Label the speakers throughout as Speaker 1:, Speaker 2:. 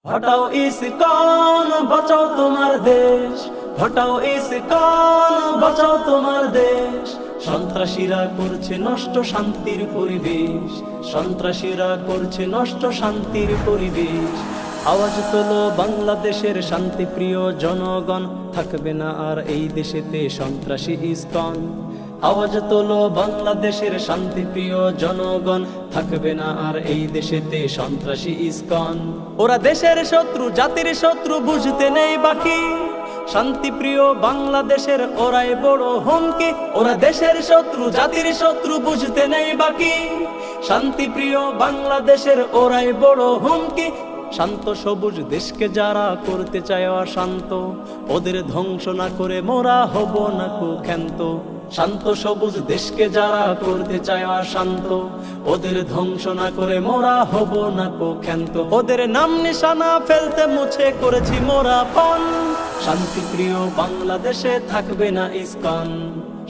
Speaker 1: হটাও ইসকন, বাঁচাও তোমার দেশ। হটাও ইসকন, বাঁচাও তোমার দেশ। সন্ত্রাসীরা করছে নষ্ট শান্তির পরিবেশ। সন্ত্রাসীরা করছে নষ্ট শান্তির পরিবেশ। আওয়াজ তোলো বাংলাদেশের শান্তিপ্রিয় জনগণ, থাকবে না আর এই দেশেতে সন্ত্রাসী ইসকন। আওয়াজ তোলো বাংলাদেশের শান্তিপ্রিয় জনগণ, থাকবে না আর এই দেশেতে সন্ত্রাসী ইসকন। ওরা দেশের শত্রু, জাতির শত্রু, বুঝতে নেই বাকি। শান্তিপ্রিয় বাংলাদেশের ওরাই বড় হুমকি। ওরা দেশের শত্রু, জাতির শত্রু, বুঝতে নেই বাকি। শান্তিপ্রিয় বাংলাদেশের ওরাই বড় হুমকি। শান্ত সবুজ দেশকে যারা করতে চায় অশান্ত, ওদের ধ্বংস না করে মোরা হব না কুখ্যান্ত। শান্ত সবুজ দেশকে যারা করতে চায় অশান্ত, ওদের ধ্বংস না করে মোরা হব না কুখ্যান্ত। ওদের নাম নিশানা ফেলতে মুছে করেছি মোরা পণ। শান্তিপ্রিয় বাংলাদেশে থাকবে না ইসকন।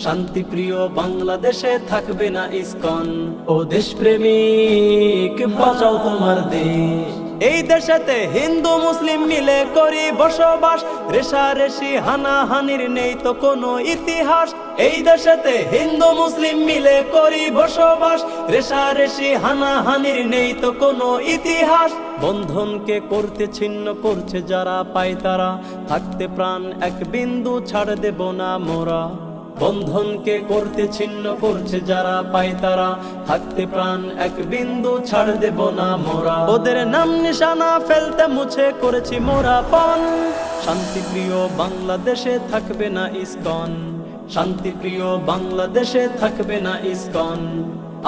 Speaker 1: শান্তিপ্রিয় বাংলাদেশে থাকবে না ইসকন। ও দেশপ্রেমিক, বাঁচাও তোমার দেশ। এই দেশেতে হিন্দু মুসলিম মিলে করি বসবাস। রেশারেশি হানাহানির নেই তো কোনো ইতিহাস। এই দেশেতে হিন্দু মুসলিম মিলে করি বসবাস। রেশারেশি হানাহানির নেই তো কোনো ইতিহাস। বন্ধনকে করতে ছিন্ন করছে যারা পায় তারা, থাকতে প্রাণ এক বিন্দু ছাড় দেব না মোরা। বন্ধনকে করতে ছিন্ন করছে যারা পায় তারা, থাকতে প্রাণ এক বিন্দু ছাড় দেব না মোরা। ওদের নাম নিশানা ফেলতে মুছে করেছি মোরা পণ। শান্তিপ্রিয় বাংলাদেশে থাকবে না ইসকন। শান্তিপ্রিয় বাংলাদেশে থাকবে না ইসকন।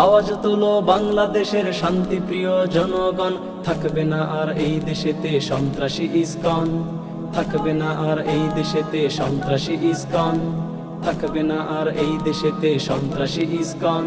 Speaker 1: আওয়াজ তোলো বাংলাদেশের শান্তিপ্রিয় জনগণ, থাকবে না আর এই দেশেতে সন্ত্রাসী ইসকন। থাকবে না আর এই দেশেতে সন্ত্রাসী ইসকন। থাকবে না আর এই দেশেতে সন্ত্রাসী ইসকন।